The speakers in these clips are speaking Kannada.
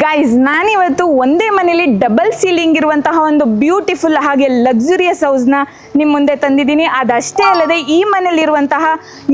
ಗೈಸ್, ನಾನಿವತ್ತು ಒಂದೇ ಮನೆಯಲ್ಲಿ ಡಬಲ್ ಸೀಲಿಂಗ್ ಇರುವಂತಹ ಒಂದು ಬ್ಯೂಟಿಫುಲ್ ಹಾಗೆ ಲಕ್ಸುರಿಯಸ್ ಹೌಸ್ನ ನಿಮ್ಮ ಮುಂದೆ ತಂದಿದ್ದೀನಿ. ಅದಷ್ಟೇ ಅಲ್ಲದೆ ಈ ಮನೆಯಲ್ಲಿರುವಂತಹ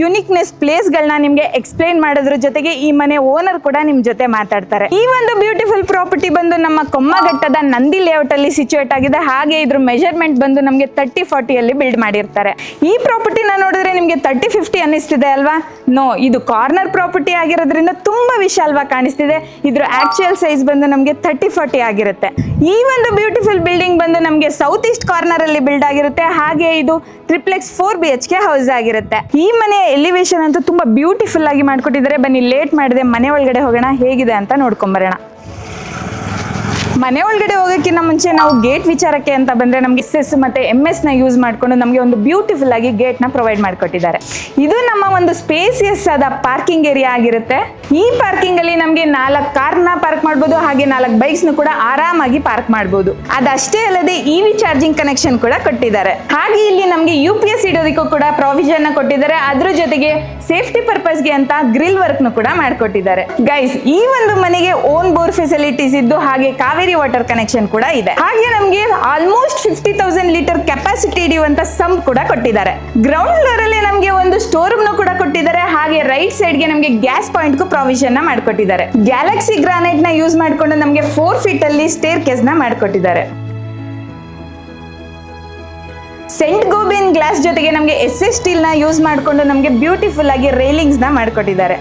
ಯುನಿಕ್ನೆಸ್ ಪ್ಲೇಸ್ಗಳನ್ನ ನಿಮಗೆ ಎಕ್ಸ್ಪ್ಲೈನ್ ಮಾಡೋದ್ರ ಜೊತೆಗೆ ಈ ಮನೆ ಓನರ್ ಕೂಡ ನಿಮ್ಮ ಜೊತೆ ಮಾತಾಡ್ತಾರೆ. ಈ ಒಂದು ಬ್ಯೂಟಿಫುಲ್ ಪ್ರಾಪರ್ಟಿ ಬಂದು ನಮ್ಮ ಕೊಮ್ಮಘಟ್ಟದ ನಂದಿ ಲೇಔಟ್ ಅಲ್ಲಿ ಸಿಚುವೇಟ್ ಆಗಿದೆ. ಹಾಗೆ ಇದ್ರ ಮೆಜರ್ಮೆಂಟ್ ಬಂದು ನಮಗೆ 30-40 ಅಲ್ಲಿ ಬಿಲ್ಡ್ ಮಾಡಿರ್ತಾರೆ. ಈ ಪ್ರಾಪರ್ಟಿನ ನೋಡಿದ್ರೆ ನಿಮಗೆ 30-50 ಅನ್ನಿಸ್ತಿದೆ ಅಲ್ವಾ? ನೋ, ಇದು ಕಾರ್ನರ್ ಪ್ರಾಪರ್ಟಿ ಆಗಿರೋದ್ರಿಂದ ತುಂಬಾ ವಿಶಾಲವಾಗಿ ಕಾಣಿಸ್ತಿದೆ. ಇದ್ರ ಆಕ್ಚುಯಲ್ ಸೈಜ್ ಬಂದು ನಮಗೆ 30-40 ಆಗಿರುತ್ತೆ. ಈ ಒಂದು ಬ್ಯೂಟಿಫುಲ್ ಬಿಲ್ಡಿಂಗ್ ಬಂದು ನಮಗೆ ಸೌತ್ ಈಸ್ಟ್ ಕಾರ್ನರ್ ಅಲ್ಲಿ ಬಿಲ್ಡ್ ಆಗಿರುತ್ತೆ. ಹಾಗೆ ಇದು ಟ್ರಿಪ್ಲೆಕ್ಸ್ 4 BHK ಹೌಸ್ ಆಗಿರುತ್ತೆ. ಈ ಮನೆಯ ಎಲಿವೇಶನ್ ಅಂತೂ ತುಂಬಾ ಬ್ಯೂಟಿಫುಲ್ ಆಗಿ ಮಾಡ್ಕೊಟ್ಟಿದ್ದಾರೆ. ಬನ್ನಿ ಲೇಟ್ ಮಾಡದೆ ಮನೆ ಒಳಗಡೆ ಹೋಗೋಣ, ಹೇಗಿದೆ ಅಂತ ನೋಡ್ಕೊಂಬರೋಣ. ಮನೆ ಒಳಗಡೆ ಹೋಗೋಕ್ಕಿಂತ ಮುಂಚೆ ನಾವು ಗೇಟ್ ವಿಚಾರಕ್ಕೆ ಅಂತ ಬಂದ್ರೆ ನಮಗೆ SS ಮತ್ತೆ MS ನ ಯೂಸ್ ಮಾಡ್ಕೊಂಡು ನಮಗೆ ಒಂದು ಬ್ಯೂಟಿಫುಲ್ ಆಗಿ ಗೇಟ್ ನ ಪ್ರೊವೈಡ್ ಮಾಡ್ಕೊಟ್ಟಿದ್ದಾರೆ. ಇದು ನಮ್ಮ ಒಂದು ಸ್ಪೇಸಿಯಸ್ ಆದ ಪಾರ್ಕಿಂಗ್ ಏರಿಯಾ ಆಗಿರುತ್ತೆ. ಈ ಪಾರ್ಕಿಂಗ್ ಅಲ್ಲಿ ನಮಗೆ 4 ಕಾರ್ನ ಪಾರ್ಕ್ ಮಾಡಬಹುದು, ಹಾಗೆ 4 ಬೈಕ್ಸ್ ನ ಕೂಡ ಆರಾಮಾಗಿ ಪಾರ್ಕ್ ಮಾಡಬಹುದು. ಅದಷ್ಟೇ ಅಲ್ಲದೆ EV ಚಾರ್ಜಿಂಗ್ ಕನೆಕ್ಷನ್ ಕೂಡ ಕೊಟ್ಟಿದ್ದಾರೆ. ಹಾಗೆ ಇಲ್ಲಿ ನಮಗೆ UPS ಇಡೋದಕ್ಕೂ ಕೂಡ ಪ್ರಾವಿಷನ್ ನ ಕೊಟ್ಟಿದ್ದಾರೆ. ಅದ್ರ ಜೊತೆಗೆ ಸೇಫ್ಟಿ ಪರ್ಪಸ್ ಗೆ ಅಂತ ಗ್ರಿಲ್ ವರ್ಕ್ ನ ಕೂಡ ಮಾಡ್ಕೊಟ್ಟಿದ್ದಾರೆ. ಗೈಸ್, ಈ ಒಂದು ಮನೆಗೆ ಓನ್ ಬೋರ್ ಫೆಸಿಲಿಟೀಸ್ ಇದ್ದು ಹಾಗೆ ಕಾವೇರಿ ವಾಟರ್ ಕನೆಕ್ಷನ್ ಕೂಡ ಇದೆ. ಹಾಗೆ ನಮಗೆ ಆಲ್ಮೋಸ್ಟ್ 50,000 ಲೀಟರ್ ಕೆಪಾಸಿಟಿ ಇಡುವಂತ ಸಂಪ್ ಕೂಡ ಕೊಟ್ಟಿದ್ದಾರೆ. ಗ್ರೌಂಡ್ ಫ್ಲೋರ್ ಅಲ್ಲಿ ನಮಗೆ ಒಂದು ಸ್ಟೋರ್ ರೂಮ್ ಕೂಡ ಕೊಟ್ಟಿದ್ದಾರೆ. ಹಾಗೆ ರೈಟ್ ಸೈಡ್ ಗೆ ನಮಗೆ ಗ್ಯಾಸ್ ಪಾಯಿಂಟ್ ಗೂ ಪ್ರಾವಿಷನ್ ನ ಮಾಡ್ಕೊಟ್ಟಿದ್ದಾರೆ. ಗ್ಯಾಲಕ್ಸಿ ಗ್ರಾನೈಟ್ ನ ಯೂಸ್ ಮಾಡ್ಕೊಂಡು ನಮಗೆ 4 ಫೀಟ್ ಅಲ್ಲಿ ಸ್ಟೇರ್ ಕೇಸ್ ನ ಮಾಡ್ಕೊಟ್ಟಿದ್ದಾರೆ. ಸೆಂಟ್ ಗೋಬಿನ್ ಗ್ಲಾಸ್ ಜೊತೆಗೆ ನಮಗೆ SS ಸ್ಟೀಲ್ ನ ಯೂಸ್ ಮಾಡ್ಕೊಂಡು ನಮಗೆ ಬ್ಯೂಟಿಫುಲ್ ಆಗಿ ರೈಲಿಂಗ್ಸ್ ನ ಮಾಡ್ಕೊಟ್ಟಿದ್ದಾರೆ.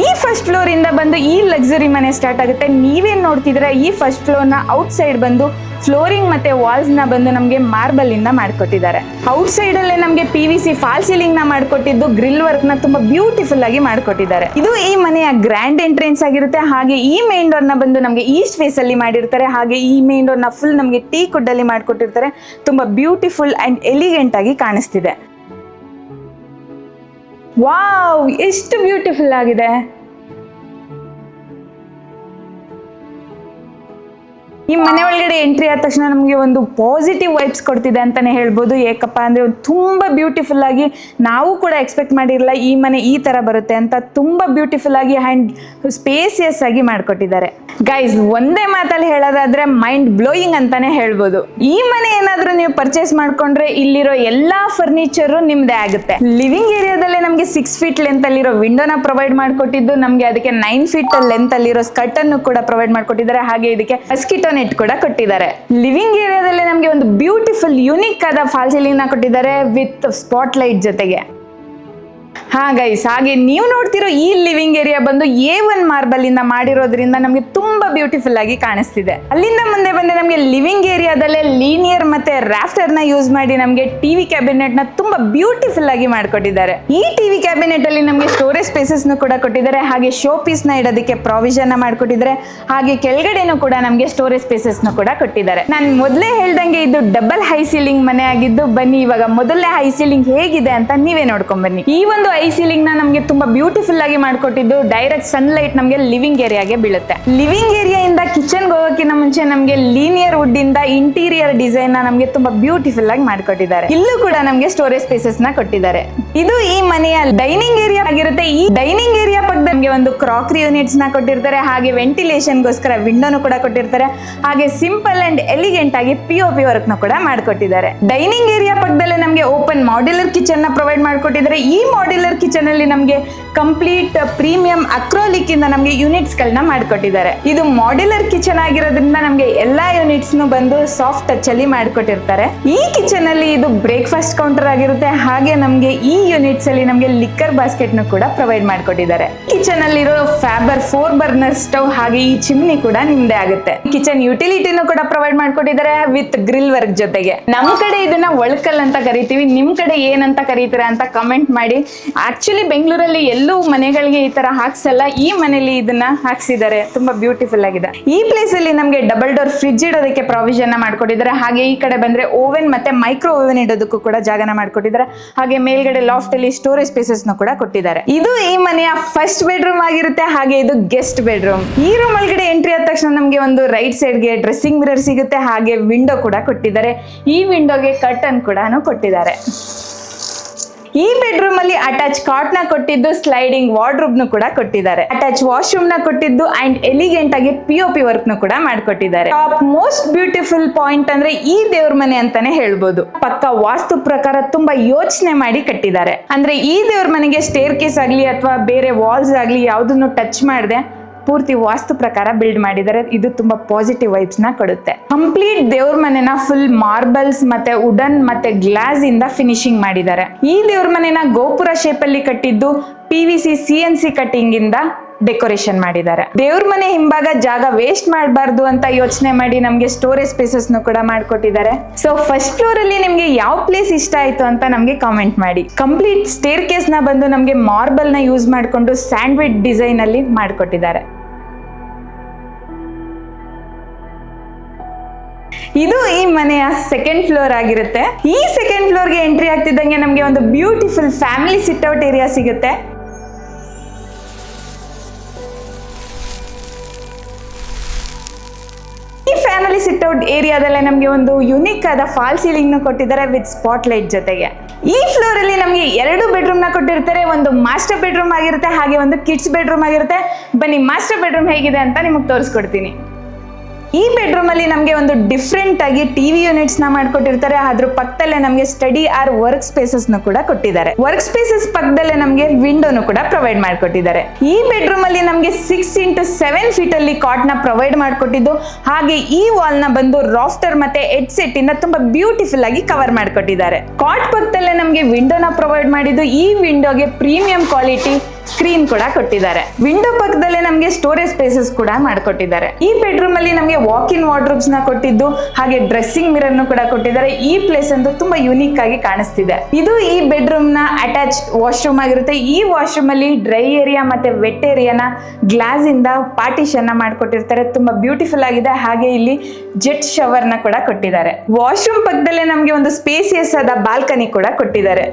ಈ ಫಸ್ಟ್ ಫ್ಲೋರ್ ಇಂದ ಬಂದು ಈ ಲಕ್ಸುರಿ ಮನೆ ಸ್ಟಾರ್ಟ್ ಆಗುತ್ತೆ. ನೀವೇನ್ ನೋಡ್ತಿದ್ರೆ ಈ ಫಸ್ಟ್ ಫ್ಲೋರ್ ನ ಔಟ್ ಸೈಡ್ ಬಂದು ಫ್ಲೋರಿಂಗ್ ಮತ್ತೆ ವಾಲ್ಸ್ ನ ಬಂದು ನಮಗೆ ಮಾರ್ಬಲ್ ಇಂದ ಮಾಡ್ಕೊಟ್ಟಿದ್ದಾರೆ. ಔಟ್ ಸೈಡ್ ಅಲ್ಲೇ ನಮಗೆ PVC ಫಾಲ್ ಸೀಲಿಂಗ್ ನ ಮಾಡ್ಕೊಟ್ಟಿದ್ದು ಗ್ರಿಲ್ ವರ್ಕ್ ನ ತುಂಬಾ ಬ್ಯೂಟಿಫುಲ್ ಆಗಿ ಮಾಡ್ಕೊಟ್ಟಿದ್ದಾರೆ. ಇದು ಈ ಮನೆಯ ಗ್ರ್ಯಾಂಡ್ ಎಂಟ್ರೆನ್ಸ್ ಆಗಿರುತ್ತೆ. ಹಾಗೆ ಈ ಮೇನ್ ಡೋರ್ ನ ಬಂದು ನಮಗೆ ಈಸ್ಟ್ ಫೇಸ್ ಅಲ್ಲಿ ಮಾಡಿರ್ತಾರೆ. ಹಾಗೆ ಈ ಮೇನ್ ಡೋರ್ ನ ಫುಲ್ ನಮಗೆ ಟೀ ಕುಡ್ ಅಲ್ಲಿ ಮಾಡ್ಕೊಟ್ಟಿರ್ತಾರೆ. ತುಂಬಾ ಬ್ಯೂಟಿಫುಲ್ ಅಂಡ್ ಎಲಿಗೆಂಟ್ ಆಗಿ ಕಾಣಿಸ್ತಿದೆ. ವಾವ್, ಎಷ್ಟು ಬ್ಯೂಟಿಫುಲ್ ಆಗಿದೆ. ಈ ಮನೆ ಒಳಗಡೆ ಎಂಟ್ರಿ ಆದ ತಕ್ಷಣ ನಮಗೆ ಒಂದು ಪಾಸಿಟಿವ್ ವೈಬ್ಸ್ ಕೊಡ್ತಿದೆ ಅಂತಾನೆ ಹೇಳ್ಬೋದು. ಏಕಪ್ಪ ಅಂದ್ರೆ ತುಂಬಾ ಬ್ಯೂಟಿಫುಲ್ ಆಗಿ, ನಾವು ಕೂಡ ಎಕ್ಸ್ಪೆಕ್ಟ್ ಮಾಡಿರಲಿಲ್ಲ ಈ ಮನೆ ಈ ತರ ಬರುತ್ತೆ ಅಂತ. ತುಂಬಾ ಬ್ಯೂಟಿಫುಲ್ ಆಗಿ ಅಂಡ್ ಸ್ಪೇಸಿಯಸ್ ಆಗಿ ಮಾಡ್ಕೊಟ್ಟಿದ್ದಾರೆ. ಗೈಸ್, ಒಂದೇ ಮಾತಲ್ಲಿ ಹೇಳೋದಾದ್ರೆ ಮೈಂಡ್ ಬ್ಲೋಯಿಂಗ್ ಅಂತಾನೆ ಹೇಳ್ಬೋದು. ಈ ಮನೆ ಏನಾದ್ರೂ ನೀವು ಪರ್ಚೇಸ್ ಮಾಡ್ಕೊಂಡ್ರೆ ಇಲ್ಲಿರೋ ಎಲ್ಲಾ ಫರ್ನಿಚರ್ ನಿಮ್ದೇ ಆಗುತ್ತೆ. ಲಿವಿಂಗ್ ಏರಿಯಾದಲ್ಲೇ ನಮಗೆ 6 ಫೀಟ್ ಲೆಂತ್ ಅಲ್ಲಿರೋ ವಿಂಡೋನ ಪ್ರೊವೈಡ್ ಮಾಡ್ಕೊಟ್ಟಿದ್ದು, ನಮಗೆ ಅದಕ್ಕೆ 9 ಫೀಟ್ ಲೆಂತ್ ಅಲ್ಲಿರೋ ಸ್ಕರ್ಟ್ ಅನ್ನು ಕೂಡ ಪ್ರೊವೈಡ್ ಮಾಡ್ಕೊಟ್ಟಿದ್ದಾರೆ. ಹಾಗೆ ಇದಕ್ಕೆ ಮಸ್ಕಿಟೋ ನೆಟ್ ಕೂಡ ಕೊಟ್ಟಿದ್ದಾರೆ. ಲಿವಿಂಗ್ ಏರಿಯಾದಲ್ಲಿ ನಮಗೆ ಒಂದು ಬ್ಯೂಟಿಫುಲ್ ಯುನಿಕ್ ಆದ ಫಾಲ್ ಸೀಲಿಂಗ್ ನ ಕೊಟ್ಟಿದ್ದಾರೆ ವಿತ್ ಸ್ಪಾಟ್ ಲೈಟ್ ಜೊತೆಗೆ. ಹಾ ಗೈಸ್, ಹಾಗೆ ನೀವು ನೋಡ್ತಿರೋ ಈ ಲಿವಿಂಗ್ ಏರಿಯಾ ಬಂದು A1 ಮಾರ್ಬಲ್ ಇಂದ ಮಾಡಿರೋದ್ರಿಂದ ನಮಗೆ ತುಂಬಾ ಬ್ಯೂಟಿಫುಲ್ ಆಗಿ ಕಾಣಿಸ್ತಿದೆ. ಅಲ್ಲಿಂದ ಮುಂದೆ ಬಂದ್ರೆ ನಮಗೆ ಲಿವಿಂಗ್ ಏರಿಯಾದಲ್ಲೇ ಲೀನಿಯರ್ ಮತ್ತೆ ರಾಫ್ಟರ್ ನ ಯೂಸ್ ಮಾಡಿ ನಮಗೆ ಟಿವಿ ಕ್ಯಾಬಿನೆಟ್ ನ ತುಂಬಾ ಬ್ಯೂಟಿಫುಲ್ ಆಗಿ ಮಾಡ್ಕೊಟ್ಟಿದ್ದಾರೆ. ಈ ಟಿವಿ ಕ್ಯಾಬಿನೆಟ್ ಅಲ್ಲಿ ನಮಗೆ ಸ್ಟೋರೇಜ್ ಸ್ಪೇಸಸ್ ನ ಕೂಡ ಕೊಟ್ಟಿದ್ದಾರೆ. ಹಾಗೆ ಶೋ ಪೀಸ್ ನ ಇಡೋದಕ್ಕೆ ಪ್ರಾವಿಷನ್ ನ ಮಾಡ್ಕೊಟ್ಟಿದ್ದಾರೆ. ಹಾಗೆ ಕೆಳಗಡೆನೂ ಕೂಡ ನಮಗೆ ಸ್ಟೋರೇಜ್ ಸ್ಪೇಸಸ್ ನ ಕೂಡ ಕೊಟ್ಟಿದ್ದಾರೆ. ನಾನು ಮೊದಲೇ ಹೇಳ್ದಂಗೆ ಇದು ಡಬಲ್ ಹೈ ಸೀಲಿಂಗ್ ಮನೆ ಆಗಿದ್ದು, ಬನ್ನಿ ಇವಾಗ ಮೊದಲನೇ ಹೈ ಸೀಲಿಂಗ್ ಹೇಗಿದೆ ಅಂತ ನೀವೇ ನೋಡ್ಕೊಂಡ್ ಬನ್ನಿ. ಈ ಒಂದು ಹೈ ಸೀಲಿಂಗ್ ನ ನಮಗೆ ತುಂಬಾ ಬ್ಯೂಟಿಫುಲ್ ಆಗಿ ಮಾಡ್ಕೊಟ್ಟಿದ್ದು ಡೈರೆಕ್ಟ್ ಸನ್ಲೈಟ್ ನಮಗೆ ಲಿವಿಂಗ್ ಏರಿಯಾಗೆ ಬೀಳುತ್ತೆ. ಲಿವಿಂಗ್ ಏರಿಯಾ ಇಂದ ಕಿಚನ್ ಹೋಗೋಕ್ಕಿಂತ ಮುಂಚೆ ನಮಗೆ ಲೀನಿಯರ್ ವುಡ್ ಇಂದ ಇಂಟೀರಿಯರ್ ಡಿಸೈನ್ ನ ನಮಗೆ ತುಂಬಾ ಬ್ಯೂಟಿಫುಲ್ ಆಗಿ ಮಾಡ್ಕೊಟ್ಟಿದ್ದಾರೆ. ಇಲ್ಲೂ ಕೂಡ ನಮಗೆ ಸ್ಟೋರೇಜ್ ಸ್ಪೇಸಸ್ ನ ಕೊಟ್ಟಿದ್ದಾರೆ. ಇದು ಈ ಮನೆಯ ಡೈನಿಂಗ್ ಏರಿಯಾ ಆಗಿರುತ್ತೆ. ಈ ಡೈನಿಂಗ್ ಏರಿಯಾ ಪಕ್ಕದಲ್ಲಿ ನಮಗೆ ಒಂದು ಕ್ರಾಕರಿ ಯೂನಿಟ್ಸ್ ನ ಕೊಟ್ಟಿರ್ತಾರೆ. ಹಾಗೆ ವೆಂಟಿಲೇಷನ್ ಗೋಸ್ಕರ ವಿಂಡೋನು ಕೂಡ ಕೊಟ್ಟಿರ್ತಾರೆ. ಹಾಗೆ ಸಿಂಪಲ್ ಅಂಡ್ ಎಲಿಗೆಂಟ್ ಆಗಿ POP ವರ್ಕ್ ನ ಕೂಡ ಮಾಡ್ಕೊಟ್ಟಿದ್ದಾರೆ. ಡೈನಿಂಗ್ ಏರಿಯಾ ಪಕ್ಕದಲ್ಲೇ ನಮಗೆ ಓಪನ್ ಮಾಡ್ಯುಲರ್ ಕಿಚನ್ ನ ಪ್ರೊವೈಡ್ ಮಾಡ್ಕೊಟ್ಟಿದ್ದಾರೆ. ಈ ಮಾಡ್ಯುಲರ್ ಕಿಚನ್ ಅಲ್ಲಿ ನಮಗೆ ಕಂಪ್ಲೀಟ್ ಪ್ರೀಮಿಯಂ ಅಕ್ರೋಲಿಕ್ ಇಂದ ನಮಗೆ ಯೂನಿಟ್ಸ್ ಗಳನ್ನ ಮಾಡ್ಕೊಟ್ಟಿದ್ದಾರೆ. ಇದು ಮಾಡ್ಯುಲರ್ ಕಿಚನ್ ಆಗಿರೋದ್ರಿಂದ ನಮಗೆ ಎಲ್ಲಾ ಯೂನಿಟ್ಸ್ ಬಂದು ಸಾಫ್ಟ್ ಟಚ್ ಅಲ್ಲಿ ಮಾಡ್ಕೊಟ್ಟಿರ್ತಾರೆ. ಈ ಕಿಚನ್ ಅಲ್ಲಿ ಇದು ಬ್ರೇಕ್ಫಾಸ್ಟ್ ಕೌಂಟರ್ ಆಗಿರುತ್ತೆ. ಹಾಗೆ ನಮಗೆ ಈ ಯೂನಿಟ್ಸ್ ಅಲ್ಲಿ ನಮಗೆ ಲಿಕ್ಕರ್ ಬಾಸ್ಕೆಟ್ ನು ಕೂಡ ಪ್ರೊವೈಡ್ ಮಾಡ್ಕೊಟ್ಟಿದ್ದಾರೆ. ಕಿಚನ್ ಅಲ್ಲಿರೋ ಫ್ಯಾಬರ್ 4 ಬರ್ನರ್ ಸ್ಟವ್ ಹಾಗೆ ಈ ಚಿಮ್ನಿ ಕೂಡ ನಿಮ್ದೇ ಆಗುತ್ತೆ. ಕಿಚನ್ ಯುಟಿಲಿಟಿನೂ ಕೂಡ ಪ್ರೊವೈಡ್ ಮಾಡ್ಕೊಟ್ಟಿದ್ದಾರೆ ವಿತ್ ಗ್ರಿಲ್ ವರ್ಕ್ ಜೊತೆಗೆ. ನಮ್ ಕಡೆ ಇದನ್ನ ಒಳಕಲ್ ಅಂತ ಕರಿತೀವಿ, ನಿಮ್ ಕಡೆ ಏನಂತ ಕರೀತೀರಾ ಅಂತ ಕಮೆಂಟ್ ಮಾಡಿ. ಆಕ್ಚುಲಿ ಬೆಂಗಳೂರಲ್ಲಿ ಎಲ್ಲೂ ಮನೆಗಳಿಗೆ ಈ ತರ ಹಾಕ್ಸಲ್ಲ, ಈ ಮನೆಯಲ್ಲಿ ಇದನ್ನ ಹಾಕ್ಸಿದ್ದಾರೆ. ತುಂಬಾ ಬ್ಯೂಟಿಫುಲ್ ಆಗಿದೆ. ಈ ಪ್ಲೇಸ್ ಅಲ್ಲಿ ನಮಗೆ ಡಬಲ್ ಡೋರ್ ಫ್ರಿಡ್ಜ್ ಇಡೋದಕ್ಕೆ ಪ್ರಾವಿಷನ್ ನ ಮಾಡ್ಕೊಟ್ಟಿದ್ದಾರೆ. ಹಾಗೆ ಈ ಕಡೆ ಬಂದ್ರೆ ಓವೆನ್ ಮತ್ತೆ ಮೈಕ್ರೋ ಓವೆನ್ ಇಡೋದಕ್ಕೂ ಕೂಡ ಜಾಗನ ಮಾಡ್ಕೊಟ್ಟಿದ್ದಾರೆ. ಹಾಗೆ ಮೇಲ್ಗಡೆ ಲಾಫ್ಟ್ ಅಲ್ಲಿ ಸ್ಟೋರೇಜ್ ಸ್ಪೇಸಸ್ ನ ಕೂಡ ಕೊಟ್ಟಿದ್ದಾರೆ. ಇದು ಈ ಮನೆಯ ಫಸ್ಟ್ ಬೆಡ್ರೂಮ್ ಆಗಿರುತ್ತೆ. ಹಾಗೆ ಇದು ಗೆಸ್ಟ್ ಬೆಡ್ರೂಮ್. ಈ ರೂಮ್ ಒಳಗಡೆ ಎಂಟ್ರಿ ಆದ ತಕ್ಷಣ ನಮಗೆ ಒಂದು ರೈಟ್ ಸೈಡ್ ಗೆ ಡ್ರೆಸ್ಸಿಂಗ್ ಮಿರರ್ ಸಿಗುತ್ತೆ. ಹಾಗೆ ವಿಂಡೋ ಕೂಡ ಕೊಟ್ಟಿದ್ದಾರೆ. ಈ ವಿಂಡೋಗೆ ಕರ್ಟನ್ ಕೂಡ ಕೊಟ್ಟಿದ್ದಾರೆ. ಈ ಬೆಡ್ರೂಮ್ ಅಲ್ಲಿ ಅಟ್ಯಾಚ್ ಕಾಟ್ ನ ಕೊಟ್ಟಿದ್ದು, ಸ್ಲೈಡಿಂಗ್ ವಾರ್ಡ್ರೋಬ್ ನು ಕೂಡ ಕೊಟ್ಟಿದ್ದಾರೆ, ಅಟ್ಯಾಚ್ ವಾಶ್ರೂಮ್ ನ ಕೊಟ್ಟಿದ್ದು ಅಂಡ್ ಎಲಿಗೆಂಟ್ ಆಗಿ POP ವರ್ಕ್ ನು ಕೂಡ ಮಾಡ್ಕೊಟ್ಟಿದ್ದಾರೆ. ಟಾಪ್ ಮೋಸ್ಟ್ ಬ್ಯೂಟಿಫುಲ್ ಪಾಯಿಂಟ್ ಅಂದ್ರೆ ಈ ದೇವ್ರ ಮನೆ ಅಂತಾನೆ ಹೇಳ್ಬೋದು. ಪಕ್ಕ ವಾಸ್ತು ಪ್ರಕಾರ ತುಂಬಾ ಯೋಚನೆ ಮಾಡಿ ಕಟ್ಟಿದ್ದಾರೆ. ಅಂದ್ರೆ ಈ ದೇವ್ರ ಮನೆಗೆ ಸ್ಟೇರ್ ಕೇಸ್ ಆಗ್ಲಿ ಅಥವಾ ಬೇರೆ ವಾಲ್ಸ್ ಆಗ್ಲಿ ಯಾವ್ದನ್ನು ಟಚ್ ಮಾಡದೆ ಪೂರ್ತಿ ವಾಸ್ತು ಪ್ರಕಾರ ಬಿಲ್ಡ್ ಮಾಡಿದ್ದಾರೆ. ಇದು ತುಂಬಾ ಪಾಸಿಟಿವ್ ವೈಬ್ಸ್ ನ ಕೊಡುತ್ತೆ. ಕಂಪ್ಲೀಟ್ ದೇವ್ರ ಮನೆನ ಫುಲ್ ಮಾರ್ಬಲ್ಸ್ ಮತ್ತೆ ವುಡನ್ ಮತ್ತೆ ಗ್ಲಾಸ್ ಇಂದ ಫಿನಿಶಿಂಗ್ ಮಾಡಿದ್ದಾರೆ. ಈ ದೇವ್ರ ಮನೆನ ಗೋಪುರ ಶೇಪ್ ಅಲ್ಲಿ ಕಟ್ಟಿದ್ದು PVC CNC ಕಟಿಂಗ್ ಇಂದ ಡೆಕೋರೇಷನ್ ಮಾಡಿದ್ದಾರೆ. ದೇವ್ರ ಮನೆ ಹಿಂಭಾಗ ಜಾಗ ವೇಸ್ಟ್ ಮಾಡಬಾರ್ದು ಅಂತ ಯೋಚನೆ ಮಾಡಿ ನಮ್ಗೆ ಸ್ಟೋರೇಜ್ ಸ್ಪೇಸಸ್ ನು ಕೂಡ ಮಾಡ್ಕೊಟ್ಟಿದ್ದಾರೆ. ಸೊ ಫಸ್ಟ್ ಫ್ಲೋರ್ ಅಲ್ಲಿ ನಿಮ್ಗೆ ಯಾವ ಪ್ಲೇಸ್ ಇಷ್ಟ ಆಯ್ತು ಅಂತ ನಮ್ಗೆ ಕಾಮೆಂಟ್ ಮಾಡಿ. ಕಂಪ್ಲೀಟ್ ಸ್ಟೇರ್ ಕೇಸ್ ನ ಬಂದು ನಮ್ಗೆ ಮಾರ್ಬಲ್ ನ ಯೂಸ್ ಮಾಡಿಕೊಂಡು ಸ್ಯಾಂಡ್ವಿಚ್ ಡಿಸೈನ್ ಅಲ್ಲಿ ಮಾಡ್ಕೊಟ್ಟಿದ್ದಾರೆ. ಇದು ಈ ಮನೆಯ ಸೆಕೆಂಡ್ ಫ್ಲೋರ್ ಆಗಿರುತ್ತೆ. ಈ ಸೆಕೆಂಡ್ ಫ್ಲೋರ್ಗೆ ಎಂಟ್ರಿ ಆಗ್ತಿದ್ದಂಗೆ ನಮ್ಗೆ ಒಂದು ಬ್ಯೂಟಿಫುಲ್ ಫ್ಯಾಮಿಲಿ ಸಿಟ್ ಔಟ್ ಏರಿಯಾ ಸಿಗುತ್ತೆ. ಈ ಫ್ಯಾಮಿಲಿ ಸಿಟ್ ಔಟ್ ಏರಿಯಾದಲ್ಲೇ ನಮಗೆ ಒಂದು ಯುನಿಕ್ ಆದ ಫಾಲ್ ಸೀಲಿಂಗ್ ನ ಕೊಟ್ಟಿದ್ದಾರೆ ವಿತ್ ಸ್ಪಾಟ್ ಲೈಟ್ ಜೊತೆಗೆ. ಈ ಫ್ಲೋರ್ ಅಲ್ಲಿ ನಮಗೆ 2 ಬೆಡ್ರೂಮ್ ನ ಕೊಟ್ಟಿರ್ತಾರೆ. ಒಂದು ಮಾಸ್ಟರ್ ಬೆಡ್ರೂಮ್ ಆಗಿರುತ್ತೆ, ಹಾಗೆ ಒಂದು ಕಿಡ್ಸ್ ಬೆಡ್ರೂಮ್ ಆಗಿರುತ್ತೆ. ಬನ್ನಿ ಮಾಸ್ಟರ್ ಬೆಡ್ರೂಮ್ ಹೇಗಿದೆ ಅಂತ ನಿಮಗೆ ತೋರಿಸ್ಕೊಡ್ತೀನಿ. ಈ ಬೆಡ್ರೂಮ್ ಅಲ್ಲಿ ನಮಗೆ ಒಂದು ಡಿಫ್ರೆಂಟ್ ಆಗಿ ಟಿವಿ ಯೂನಿಟ್ಸ್ ನ ಮಾಡ್ಕೊಟ್ಟಿರ್ತಾರೆ. ಅದ್ರ ಪಕ್ಕದಲ್ಲೇ ನಮಗೆ ಸ್ಟಡಿ ಆರ್ ವರ್ಕ್ ಸ್ಪೇಸಸ್ ನ ಕೂಡ ಕೊಟ್ಟಿದ್ದಾರೆ. ವರ್ಕ್ ಸ್ಪೇಸಸ್ ಪಕ್ಕದಲ್ಲೇ ನಮಗೆ ವಿಂಡೋನು ಕೂಡ ಪ್ರೊವೈಡ್ ಮಾಡ್ಕೊಟ್ಟಿದ್ದಾರೆ. ಈ ಬೆಡ್ರೂಮ್ ಅಲ್ಲಿ ನಮಗೆ 6x7 ಫೀಟ್ ಅಲ್ಲಿ ಕಾಟ್ ನ ಪ್ರೊವೈಡ್ ಮಾಡ್ಕೊಟ್ಟಿದ್ದು, ಹಾಗೆ ಈ ವಾಲ್ ನ ಬಂದು ರಾಫ್ಟರ್ ಮತ್ತೆ ಎಡ್ ಸೆಟ್ ಇಂದ ತುಂಬಾ ಬ್ಯೂಟಿಫುಲ್ ಆಗಿ ಕವರ್ ಮಾಡ್ಕೊಟ್ಟಿದ್ದಾರೆ. ಕಾಟ್ ಪಕ್ಕದಲ್ಲೇ ನಮಗೆ ವಿಂಡೋನ ಪ್ರೊವೈಡ್ ಮಾಡಿದ್ದು, ಈ ವಿಂಡೋಗೆ ಪ್ರೀಮಿಯಂ ಕ್ವಾಲಿಟಿ ಸ್ಕ್ರೀನ್ ಕೂಡ ಕೊಟ್ಟಿದ್ದಾರೆ. ವಿಂಡೋ ಪಕ್ಕದಲ್ಲೇ ನಮಗೆ ಸ್ಟೋರೇಜ್ ಸ್ಪೇಸಸ್ ಕೂಡ ಮಾಡ್ಕೊಟ್ಟಿದ್ದಾರೆ. ಈ ಬೆಡ್ರೂಮ್ ಅಲ್ಲಿ ನಮಗೆ ವಾಕ್ ಇನ್ ವಾರ್ಡ್ರೋಬ್ಸ್ ನ ಕೊಟ್ಟಿದ್ದು, ಹಾಗೆ ಡ್ರೆಸ್ಸಿಂಗ್ ಮಿರರ್ ನು ಕೂಡ ಕೊಟ್ಟಿದ್ದಾರೆ. ಈ ಪ್ಲೇಸ್ ಅಂತೂ ತುಂಬಾ ಯುನಿಕ್ ಆಗಿ ಕಾಣಿಸ್ತಿದೆ. ಇದು ಈ ಬೆಡ್ರೂಮ್ ನ ಅಟ್ಯಾಚ್ ವಾಶ್ರೂಮ್ ಆಗಿರುತ್ತೆ. ಈ ವಾಶ್ರೂಮ್ ಅಲ್ಲಿ ಡ್ರೈ ಏರಿಯಾ ಮತ್ತೆ ವೆಟ್ ಏರಿಯಾನ ಗ್ಲಾಸ್ ಇಂದ ಪಾರ್ಟಿಷನ್ ನ ಮಾಡ್ಕೊಟ್ಟಿರ್ತಾರೆ. ತುಂಬಾ ಬ್ಯೂಟಿಫುಲ್ ಆಗಿದೆ. ಹಾಗೆ ಇಲ್ಲಿ ಜೆಟ್ ಶವರ್ ನ ಕೂಡ ಕೊಟ್ಟಿದ್ದಾರೆ. ವಾಶ್ರೂಮ್ ಪಕ್ಕದಲ್ಲೇ ನಮಗೆ ಒಂದು ಸ್ಪೇಸಿಯಸ್ ಆದ ಬಾಲ್ಕನಿ ಕೂಡ ಕೊಟ್ಟಿದ್ದಾರೆ.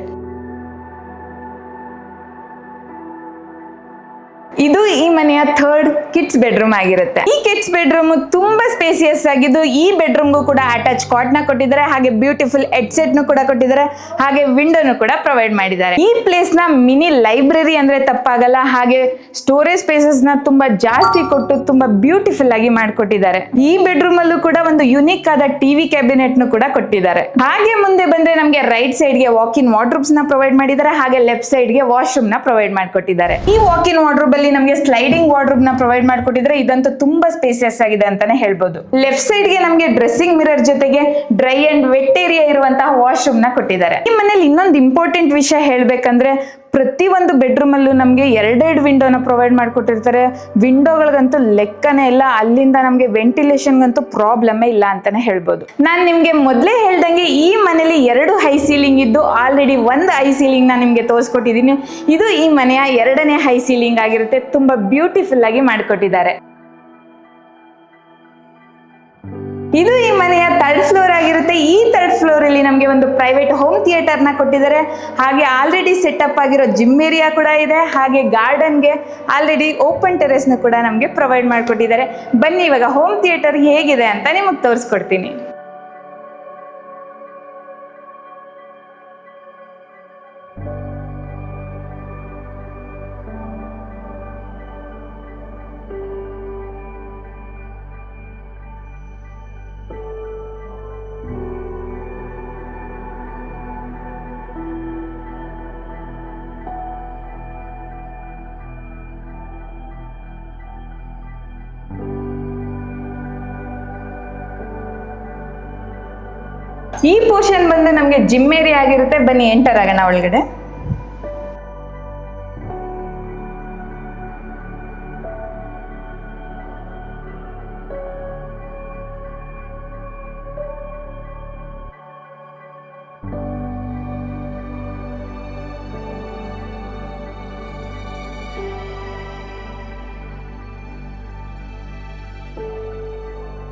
ಇದು ಈ ಮನೆಯ ಥರ್ಡ್ ಕಿಡ್ಸ್ ಬೆಡ್ರೂಮ್ ಆಗಿರುತ್ತೆ. ಈ ಕಿಡ್ಸ್ ಬೆಡ್ರೂಮ್ ತುಂಬಾ ಸ್ಪೇಸಿಯಸ್ ಆಗಿದ್ದು, ಈ ಬೆಡ್ರೂಮ್ಗೂ ಕೂಡ ಅಟ್ಯಾಚ್ ಕಾಟ್ ನ ಕೊಟ್ಟಿದ್ದಾರೆ, ಹಾಗೆ ಬ್ಯೂಟಿಫುಲ್ ಹೆಡ್ಸೆಟ್ ನು ಕೂಡ ಕೊಟ್ಟಿದ್ದಾರೆ, ಹಾಗೆ ವಿಂಡೋನು ಕೂಡ ಪ್ರೊವೈಡ್ ಮಾಡಿದ್ದಾರೆ. ಈ ಪ್ಲೇಸ್ ನ ಮಿನಿ ಲೈಬ್ರರಿ ಅಂದ್ರೆ ತಪ್ಪಾಗಲ್ಲ. ಹಾಗೆ ಸ್ಟೋರೇಜ್ ಸ್ಪೇಸಸ್ ನ ತುಂಬಾ ಜಾಸ್ತಿ ಕೊಟ್ಟು ತುಂಬಾ ಬ್ಯೂಟಿಫುಲ್ ಆಗಿ ಮಾಡ್ಕೊಟ್ಟಿದ್ದಾರೆ. ಈ ಬೆಡ್ರೂಮ್ ಅಲ್ಲೂ ಕೂಡ ಒಂದು ಯುನಿಕ್ ಆದ ಟಿವಿ ಕ್ಯಾಬಿನೆಟ್ ನು ಕೂಡ ಕೊಟ್ಟಿದ್ದಾರೆ. ಹಾಗೆ ಮುಂದೆ ಬಂದ್ರೆ ನಮಗೆ ರೈಟ್ ಸೈಡ್ ಗೆ ವಾಕ್ ಇನ್ ವಾರ್ಡ್ರೋಬ್ಸ್ ನ ಪ್ರೊವೈಡ್ ಮಾಡಿದ್ದಾರೆ, ಹಾಗೆ ಲೆಫ್ಟ್ ಸೈಡ್ ಗೆ ವಾಶ್ರೂಮ್ ನ ಪ್ರೊವೈಡ್ ಮಾಡ್ಕೊಟ್ಟಿದ್ದಾರೆ. ಈ ವಾಕ್ ಇನ್ ವಾರ್ಡ್ರೋಬ್ ಅಲ್ಲಿ ನಮಗೆ ಸ್ಲೈಡಿಂಗ್ ವಾರ್ಡ್ರೋಬ್ ನ ಪ್ರೊವೈಡ್ ಮಾಡ್ಕೊಟ್ಟಿದ್ರೆ, ಇದಂತೂ ತುಂಬಾ ಸ್ಪೇಸಿಯಸ್ ಆಗಿದೆ ಅಂತಾನೆ ಹೇಳ್ಬೋದು. ಲೆಫ್ಟ್ ಸೈಡ್ ಗೆ ನಮಗೆ ಡ್ರೆಸ್ಸಿಂಗ್ ಮಿರರ್ ಜೊತೆಗೆ ಡ್ರೈ ಅಂಡ್ ವೆಟ್ ಏರಿಯಾ ಇರುವಂತಹ ವಾಶ್ರೂಮ್ ನ ಕೊಟ್ಟಿದ್ದಾರೆ. ಈ ಮನೇಲಿ ಇನ್ನೊಂದು ಇಂಪಾರ್ಟೆಂಟ್ ವಿಷಯ ಹೇಳ್ಬೇಕಂದ್ರೆ, ಪ್ರತಿ ಒಂದು ಬೆಡ್ರೂಮ್ ಅಲ್ಲೂ ನಮಗೆ 2 ವಿಂಡೋನ ಪ್ರೊವೈಡ್ ಮಾಡ್ಕೊಟ್ಟಿರ್ತಾರೆ. ವಿಂಡೋಗಳಿಗಂತೂ ಲೆಕ್ಕನೇ ಇಲ್ಲ. ಅಲ್ಲಿಂದ ನಮಗೆ ವೆಂಟಿಲೇಷನ್ಗಂತೂ ಪ್ರಾಬ್ಲಮ್ ಇಲ್ಲ ಅಂತಾನೆ ಹೇಳ್ಬೋದು. ನಾನು ನಿಮ್ಗೆ ಮೊದಲೇ ಹೇಳ್ದಂಗೆ ಈ ಮನೇಲಿ 2 ಹೈ ಸೀಲಿಂಗ್ ಇದ್ದು, ಆಲ್ರೆಡಿ 1 ಹೈ ಸೀಲಿಂಗ್ ನ ನಿಮ್ಗೆ ತೋರಿಸ್ಕೊಟ್ಟಿದ್ದೀನಿ. ಇದು ಈ ಮನೆಯ 2ನೇ ಹೈ ಸೀಲಿಂಗ್ ಆಗಿರುತ್ತೆ. ತುಂಬಾ ಬ್ಯೂಟಿಫುಲ್ ಆಗಿ ಮಾಡ್ಕೊಟ್ಟಿದ್ದಾರೆ. ಇದು ಈ ಮನೆಯ 3rd ಫ್ಲೋರ್ ಆಗಿರುತ್ತೆ. ಈ 3rd ಫ್ಲೋರ್ ಅಲ್ಲಿ ನಮಗೆ ಒಂದು ಪ್ರೈವೇಟ್ ಹೋಮ್ ಥಿಯೇಟರ್ ನ ಕೊಟ್ಟಿದ್ದಾರೆ. ಹಾಗೆ ಆಲ್ರೆಡಿ ಸೆಟಪ್ ಆಗಿರೋ ಜಿಮ್ ಏರಿಯಾ ಕೂಡ ಇದೆ. ಹಾಗೆ ಗಾರ್ಡನ್ಗೆ ಆಲ್ರೆಡಿ ಓಪನ್ ಟೆರೆಸ್ ನ ಕೂಡ ನಮಗೆ ಪ್ರೊವೈಡ್ ಮಾಡ್ಕೊಟ್ಟಿದ್ದಾರೆ. ಬನ್ನಿ ಇವಾಗ ಹೋಮ್ ಥಿಯೇಟರ್ ಹೇಗಿದೆ ಅಂತ ನಿಮಗೆ ತೋರಿಸ್ಕೊಡ್ತೀನಿ. ಈ ಪೋರ್ಷನ್ ಬಂದು ನಮಗೆ ಜಿಮ್ ಏರಿಯಾ ಆಗಿರುತ್ತೆ. ಬನ್ನಿ ಎಂಟರ್ ಆಗೋಣ ಒಳಗಡೆ.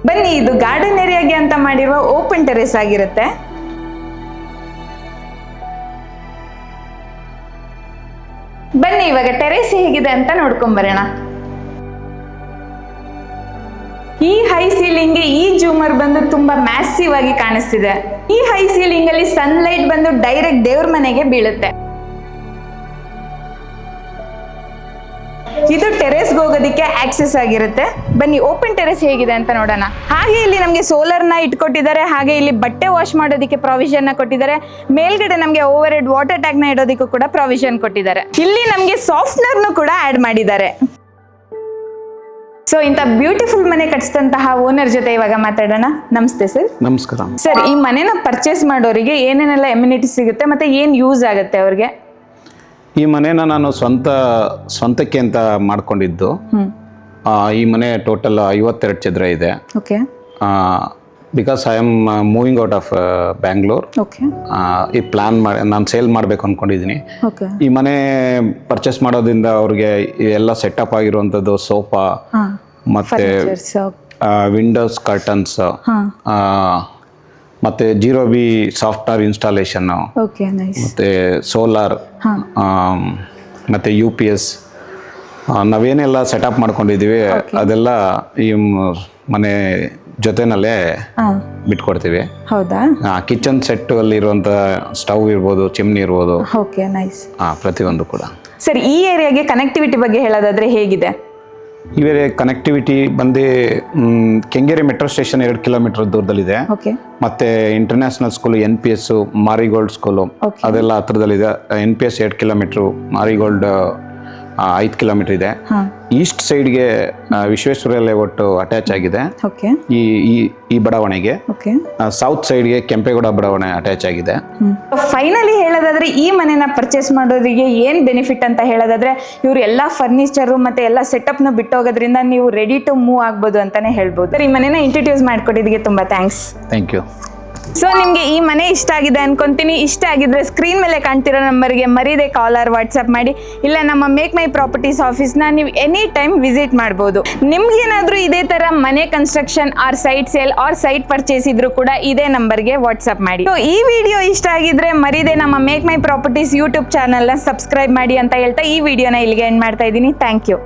ಬನ್ನಿ, ಇದು ಗಾರ್ಡನ್ ಏರಿಯಾಗೆ ಅಂತ ಮಾಡಿರುವ ಓಪನ್ ಟೆರೆಸ್ ಆಗಿರುತ್ತೆ. ಬನ್ನಿ ಇವಾಗ ಟೆರೆಸ್ ಹೇಗಿದೆ ಅಂತ ನೋಡ್ಕೊಂಡ್ ಬರೋಣ. ಈ ಹೈ ಸೀಲಿಂಗ್ ಈ ಜೂಮರ್ ಬಂದು ತುಂಬಾ ಮ್ಯಾಸಿವ್ ಆಗಿ ಕಾಣಿಸ್ತಿದೆ. ಈ ಹೈ ಸೀಲಿಂಗ್ ಅಲ್ಲಿ ಸನ್ಲೈಟ್ ಬಂದು ಡೈರೆಕ್ಟ್ ದೇವ್ರ ಮನೆಗೆ ಬೀಳುತ್ತೆ. ಇದು ಟೆರೇಸ್ಗೆ ಹೋಗೋದಕ್ಕೆ ಆಕ್ಸೆಸ್ ಆಗಿರುತ್ತೆ. ಬನ್ನಿ ಓಪನ್ ಟೆರೇಸ್ ಹೇಗಿದೆ ಅಂತ ನೋಡೋಣ. ಹಾಗೆ ಇಲ್ಲಿ ನಮಗೆ ಸೋಲಾರ್ನ ಇಟ್ಕೊಟ್ಟಿದ್ದಾರೆ. ಹಾಗೆ ಇಲ್ಲಿ ಬಟ್ಟೆ ವಾಶ್ ಮಾಡೋದಕ್ಕೆ ಪ್ರಾವಿಷನ್ ಕೊಟ್ಟಿದ್ದಾರೆ. ಮೇಲ್ಗಡೆ ನಮಗೆ ಓವರ್ ಹೆಡ್ ವಾಟರ್ ಟ್ಯಾಂಕ್ ನ ಇಡೋದಕ್ಕೂ ಕೂಡ ಪ್ರಾವಿಷನ್ ಕೊಟ್ಟಿದ್ದಾರೆ. ಇಲ್ಲಿ ನಮಗೆ ಸಾಫ್ಟ್ನರ್ನು ಕೂಡ ಆಡ್ ಮಾಡಿದ್ದಾರೆ. ಸೊ ಇಂಥ ಬ್ಯೂಟಿಫುಲ್ ಮನೆ ಕಟ್ಸಿದಂತಹ ಓನರ್ ಜೊತೆ ಇವಾಗ ಮಾತಾಡೋಣ. ನಮಸ್ತೆ ಸರ್. ನಮಸ್ಕಾರ ಸರ್, ಈ ಮನೆನ ಪರ್ಚೇಸ್ ಮಾಡೋರಿಗೆ ಏನೇನೆಲ್ಲ ಎಮ್ಯುನಿಟಿ ಸಿಗುತ್ತೆ ಮತ್ತೆ ಏನ್ ಯೂಸ್ ಆಗುತ್ತೆ ಅವ್ರಿಗೆ? ಈ ಮನೇನ ನಾನು ಸ್ವಂತಕ್ಕೆ ಅಂತ ಮಾಡ್ಕೊಂಡಿದ್ದು. ಈ ಮನೆ ಟೋಟಲ್ 52 ಚದರ ಇದೆ. Okay. Because I am moving out of Bangalore. Okay. ಈ ಪ್ಲಾನ್ ಮಾಡಿ ನಾನು ಸೇಲ್ ಮಾಡಬೇಕು ಅಂದ್ಕೊಂಡಿದ್ದೀನಿ. ಓಕೆ. ಈ ಮನೆ ಪರ್ಚೇಸ್ ಮಾಡೋದ್ರಿಂದ ಅವ್ರಿಗೆ ಎಲ್ಲ ಸೆಟಪ್ ಆಗಿರುವಂಥದ್ದು ಸೋಫಾ ಮತ್ತು ವಿಂಡೋಸ್ ಕರ್ಟನ್ಸ್ ಮತ್ತು 0B ಸಾಫ್ಟ್ವೇರ್ ಇನ್ಸ್ಟಾಲೇಷನ್ನು ಮತ್ತು ಸೋಲಾರ್ ಮತ್ತು UPS ನಾವೇನೆಲ್ಲ ಸೆಟಪ್ ಮಾಡ್ಕೊಂಡಿದ್ದೀವಿ ಅದೆಲ್ಲ ಈ ಮನೆ ಜೊತೆನಲ್ಲೇ ಬಿಟ್ಕೊಡ್ತೀವಿ. ಹೌದಾ? ಕಿಚನ್ ಸೆಟ್ ಅಲ್ಲಿ ಇರುವಂತ ಸ್ಟವ್ ಇರ್ಬೋದು, ಚಿಮ್ನಿ ಇರ್ಬೋದು. Okay, nice. ಪ್ರತಿಯೊಂದು ಕೂಡ. ಸರ್, ಈ ಏರಿಯಾಗೆ ಕನೆಕ್ಟಿವಿಟಿ ಬಗ್ಗೆ ಹೇಳೋದಾದ್ರೆ ಹೇಗಿದೆ? ಈ ಕನೆಕ್ಟಿವಿಟಿ ಬಂದು ಕೆಂಗೇರಿ ಮೆಟ್ರೋ ಸ್ಟೇಷನ್ 2 ಕಿಲೋಮೀಟರ್ ದೂರದಲ್ಲಿದೆ. ಮತ್ತೆ international school NPS marigold school ಅದೆಲ್ಲ ಹತ್ರದಲ್ಲಿದೆ. NPS 2 ಕಿಲೋಮೀಟರ್, ಮಾರಿಗೋಲ್ಡ್ 5 ಕಿಲೋಮೀಟರ್ ಇದೆ. ಈಸ್ಟ್ ಸೈಡ್ಗೆ ವಿಶ್ವೇಶ್ವರಯ್ಯ ಲೇಔಟ್ ಅಟ್ಯಾಚ್ ಆಗಿದೆ ಈ ಬಡಾವಣೆಗೆ. ಸೌತ್ ಸೈಡ್ಗೆ ಕೆಂಪೇಗೌಡ ಬಡಾವಣೆ ಅಟ್ಯಾಚ್ ಆಗಿದೆ. ಫೈನಲಿ ಹೇಳೋದಾದ್ರೆ ಈ ಮನೆನ ಪರ್ಚೇಸ್ ಮಾಡೋರಿಗೆ ಏನ್ ಬೆನಿಫಿಟ್ ಅಂತ ಹೇಳೋದಾದ್ರೆ, ಇವ್ರು ಎಲ್ಲಾ ಫರ್ನಿಚರ್ ಮತ್ತೆ ಎಲ್ಲ ಸೆಟಪ್ ನ ಬಿಟ್ಟೋಗೋದ್ರಿಂದ ನೀವು ರೆಡಿ ಟು ಮೂವ್ ಆಗ್ಬೋದು ಅಂತಾನೆ ಹೇಳ್ಬೋದು. ಈ ಮನೆನ ಇಂಟ್ರೊಡ್ಯೂಸ್ ಮಾಡ್ಕೊಟ್ಟಿದ್ದಕ್ಕೆ ತುಂಬಾ ಥ್ಯಾಂಕ್ಸ್. Thank you. ಸೊ ನಿಮಗೆ ಈ ಮನೆ ಇಷ್ಟ ಆಗಿದೆ ಅನ್ಕೊಂತೀನಿ. ಇಷ್ಟ ಆಗಿದ್ರೆ ಸ್ಕ್ರೀನ್ ಮೇಲೆ ಕಾಣ್ತಿರೋ ನಂಬರ್ಗೆ ಮರೀದೆ ಕಾಲ್ ಆರ್ ವಾಟ್ಸಪ್ ಮಾಡಿ. ಇಲ್ಲ ನಮ್ಮ ಮೇಕ್ ಮೈ ಪ್ರಾಪರ್ಟೀಸ್ ಆಫೀಸ್ನ ನೀವು ಎನಿ ಟೈಮ್ ವಿಸಿಟ್ ಮಾಡ್ಬೋದು. ನಿಮ್ಗೇನಾದ್ರೂ ಇದೇ ತರ ಮನೆ construction or site sale or site purchase ಇದ್ರೂ ಕೂಡ ಇದೇ ನಂಬರ್ಗೆ ವಾಟ್ಸಪ್ ಮಾಡಿ. ಸೊ ಈ ವಿಡಿಯೋ ಇಷ್ಟ ಆಗಿದ್ರೆ ಮರೀದೆ ನಮ್ಮ ಮೇಕ್ ಮೈ ಪ್ರಾಪರ್ಟೀಸ್ ಯೂಟ್ಯೂಬ್ ಚಾನಲ್ನ ಸಬ್ಸ್ಕ್ರೈಬ್ ಮಾಡಿ ಅಂತ ಹೇಳ್ತಾ ಈ ವಿಡಿಯೋನ ಇಲ್ಲಿಗೆ ಎಂಡ್ ಮಾಡ್ತಾ ಇದ್ದೀನಿ. Thank you.